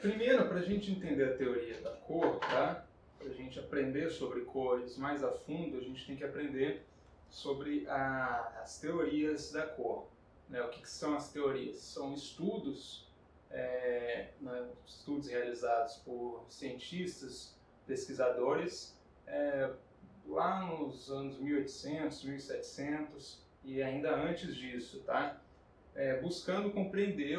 Primeiro, para a gente entender a teoria da cor, tá? Para a gente aprender sobre cores mais a fundo, a gente tem que aprender sobre as teorias da cor. Né? O que são as teorias? São estudos, né, estudos realizados por cientistas, pesquisadores, lá nos anos 1800, 1700 e ainda antes disso, tá? Buscando compreender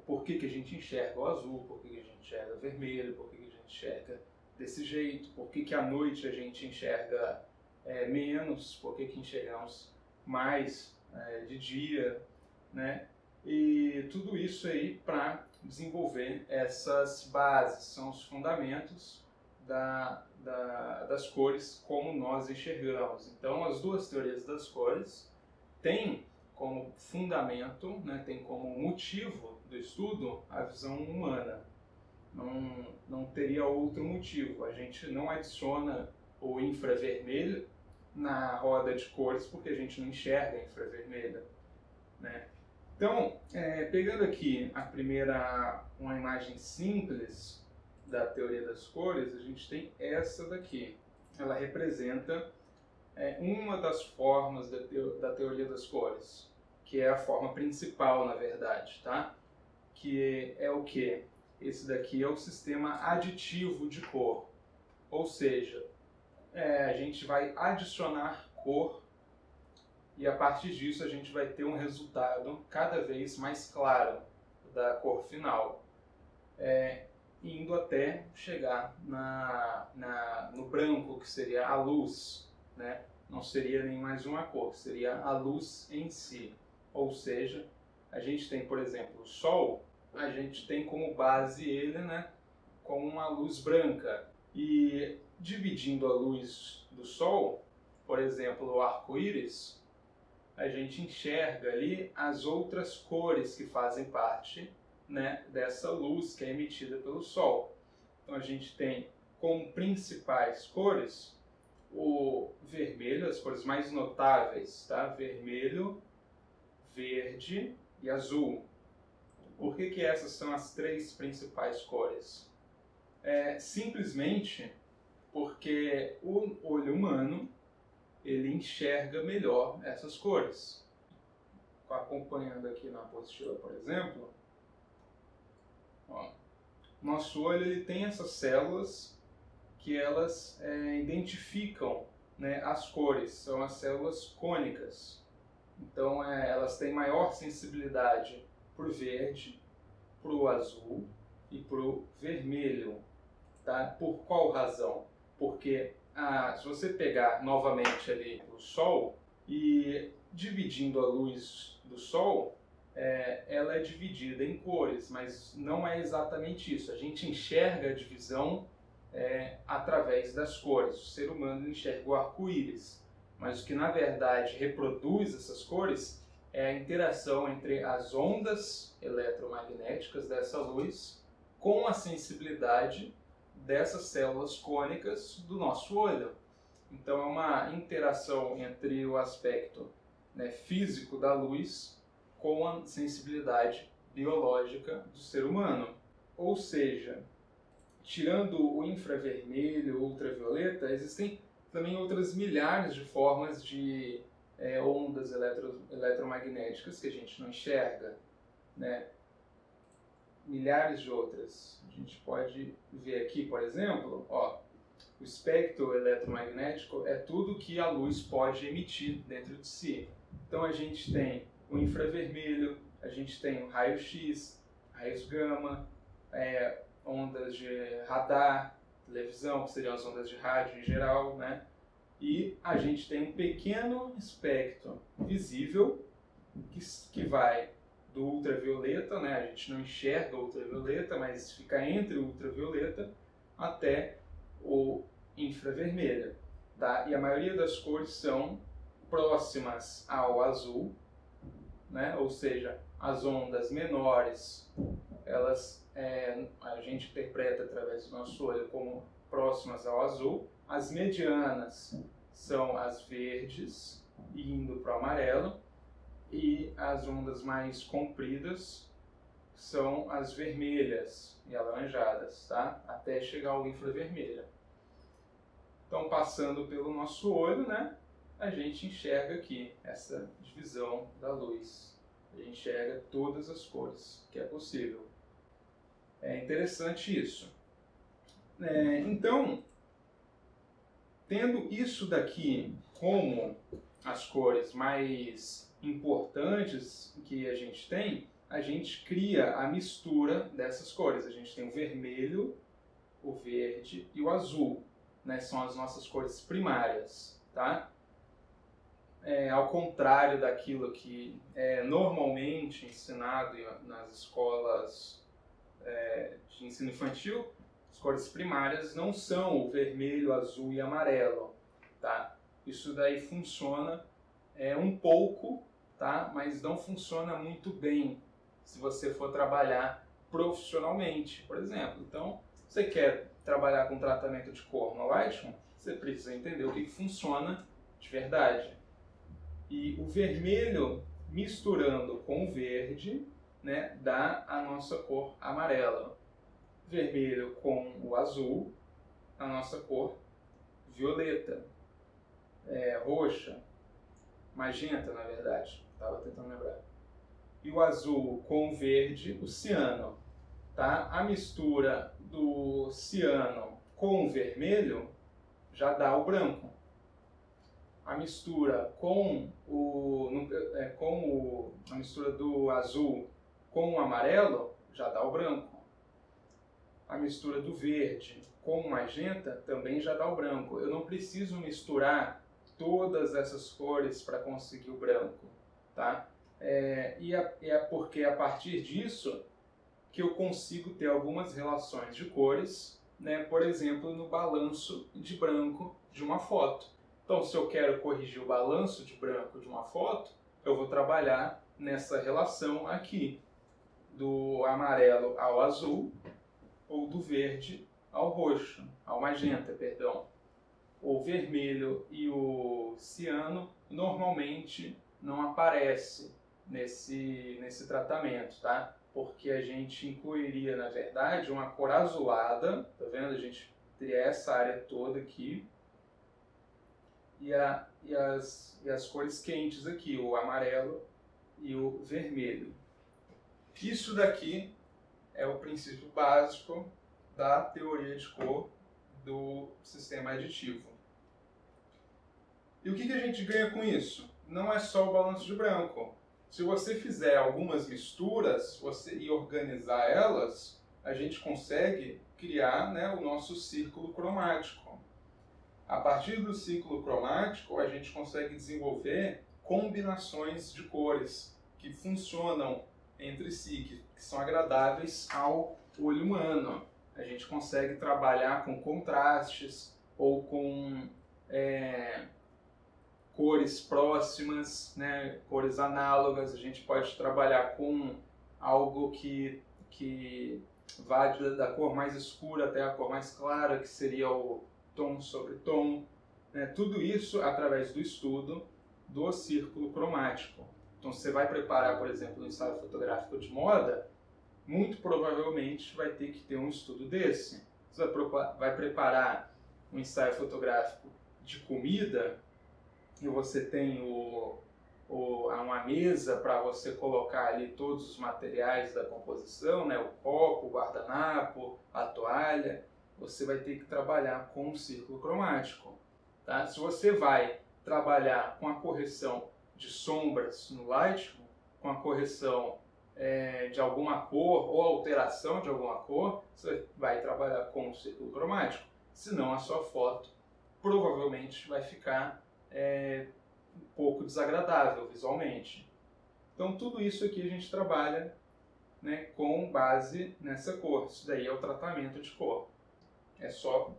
por que a gente enxerga o azul, por que a gente enxerga o vermelho, por que a gente enxerga desse jeito, por que à noite a gente enxerga menos, por que enxergamos mais de dia, né? E tudo isso aí para desenvolver essas bases, são os fundamentos das cores como nós enxergamos. Então, as duas teorias das cores têm como fundamento, né, tem como motivo do estudo a visão humana. Não teria outro motivo. A gente não adiciona o infravermelho na roda de cores porque a gente não enxerga infravermelho, né? Então, pegando aqui uma imagem simples da teoria das cores, a gente tem essa daqui. Ela representa uma das formas da teoria das cores, que é a forma principal, na verdade, tá? Que é o quê? Esse daqui é o sistema aditivo de cor, ou seja, a gente vai adicionar cor e a partir disso a gente vai ter um resultado cada vez mais claro da cor final, indo até chegar no branco, que seria a luz, né? Não seria nem mais uma cor, seria a luz em si. Ou seja, a gente tem, por exemplo, o Sol, a gente tem como base ele, né, com uma luz branca. E dividindo a luz do Sol, por exemplo, o arco-íris, a gente enxerga ali as outras cores que fazem parte, né, dessa luz que é emitida pelo Sol. Então a gente tem como principais cores o vermelho, as cores mais notáveis, tá? Vermelho, verde e azul. Por que essas são as três principais cores? Simplesmente porque o olho humano ele enxerga melhor essas cores. Acompanhando aqui na apostila, por exemplo, ó, nosso olho ele tem essas células que elas identificam, né, as cores, são as células cônicas. Então elas têm maior sensibilidade para o verde, para o azul e para o vermelho. Tá? Por qual razão? Porque se você pegar novamente ali o Sol e dividindo a luz do Sol, ela é dividida em cores, mas não é exatamente isso. A gente enxerga a divisão através das cores. O ser humano enxerga o arco-íris, mas o que na verdade reproduz essas cores é a interação entre as ondas eletromagnéticas dessa luz com a sensibilidade dessas células cônicas do nosso olho. Então é uma interação entre o aspecto, né, físico da luz com a sensibilidade biológica do ser humano. Ou seja, tirando o infravermelho, ultravioleta, existem também outras milhares de formas de ondas eletromagnéticas que a gente não enxerga, né? Milhares de outras. A gente pode ver aqui, por exemplo, ó, o espectro eletromagnético é tudo que a luz pode emitir dentro de si. Então a gente tem o infravermelho, a gente tem o raio-x, raios gama, ondas de radar, televisão, que seriam as ondas de rádio em geral, né? E a gente tem um pequeno espectro visível que vai do ultravioleta, né? A gente não enxerga o ultravioleta, mas fica entre o ultravioleta até o infravermelho, tá? E a maioria das cores são próximas ao azul, né? Ou seja, as ondas menores, elas a gente interpreta através do nosso olho como próximas ao azul. As medianas são as verdes, indo para o amarelo, e as ondas mais compridas que são as vermelhas e alaranjadas, tá? Até chegar ao infravermelho. Então, passando pelo nosso olho, né, a gente enxerga aqui essa divisão da luz. A gente enxerga todas as cores que é possível. É interessante isso. Então, tendo isso daqui como as cores mais importantes que a gente cria a mistura dessas cores. A gente tem o vermelho, o verde e o azul, né? São as nossas cores primárias, tá? Ao contrário daquilo que é normalmente ensinado nas escolas de ensino infantil, as cores primárias não são o vermelho, azul e amarelo, tá? Isso daí funciona um pouco, tá? Mas não funciona muito bem se você for trabalhar profissionalmente, por exemplo. Então, você quer trabalhar com tratamento de cor no Lightroom, você precisa entender o que funciona de verdade. E o vermelho misturando com o verde, né, dá a nossa cor amarela. Vermelho com o azul, a nossa cor violeta, roxa, magenta, na verdade, estava tentando lembrar. E o azul com o verde, o ciano. Tá? A mistura do ciano com o vermelho já dá o branco. A mistura a mistura do azul com o amarelo já dá o branco. A mistura do verde com o magenta também já dá o branco. Eu não preciso misturar todas essas cores para conseguir o branco, tá? E é porque a partir disso que eu consigo ter algumas relações de cores, né? Por exemplo, no balanço de branco de uma foto. Então, se eu quero corrigir o balanço de branco de uma foto, eu vou trabalhar nessa relação aqui, do amarelo ao azul, ou do verde ao roxo, ao magenta, perdão. O vermelho e o ciano normalmente não aparece nesse tratamento, tá? Porque a gente incluiria, na verdade, uma cor azulada, tá vendo? A gente teria essa área toda aqui, e as cores quentes aqui, o amarelo e o vermelho. Isso daqui é o princípio básico da teoria de cor do sistema aditivo. E o que a gente ganha com isso? Não é só o balanço de branco. Se você fizer algumas misturas e organizar elas, a gente consegue criar, né, o nosso círculo cromático. A partir do círculo cromático, a gente consegue desenvolver combinações de cores que funcionam entre si, que são agradáveis ao olho humano. A gente consegue trabalhar com contrastes ou com cores próximas, né, cores análogas. A gente pode trabalhar com algo que vá da cor mais escura até a cor mais clara, que seria o tom sobre tom. Né? Tudo isso através do estudo do círculo cromático. Então, você vai preparar, por exemplo, um ensaio fotográfico de moda, muito provavelmente vai ter que ter um estudo desse. Você vai preparar um ensaio fotográfico de comida, e você tem uma mesa para você colocar ali todos os materiais da composição, né? O copo, o guardanapo, a toalha. Você vai ter que trabalhar com o círculo cromático. Tá? Se você vai trabalhar com a correção de sombras no Lightroom, com a correção de alguma cor ou alteração de alguma cor, você vai trabalhar com o círculo cromático. Senão a sua foto provavelmente vai ficar um pouco desagradável visualmente. Então tudo isso aqui a gente trabalha, né, com base nessa cor. Isso daí é o tratamento de cor. É só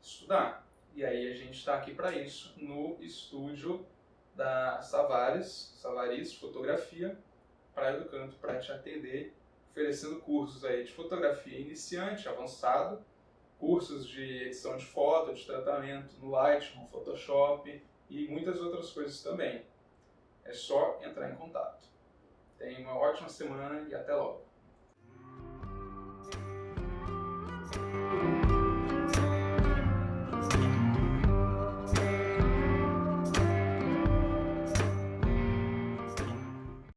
estudar. E aí a gente está aqui para isso no estúdio da Savaris Fotografia, para Educanto, para te atender, oferecendo cursos aí de fotografia iniciante, avançado, cursos de edição de foto, de tratamento no Lightroom, Photoshop e muitas outras coisas também. É só entrar em contato. Tenha uma ótima semana e até logo!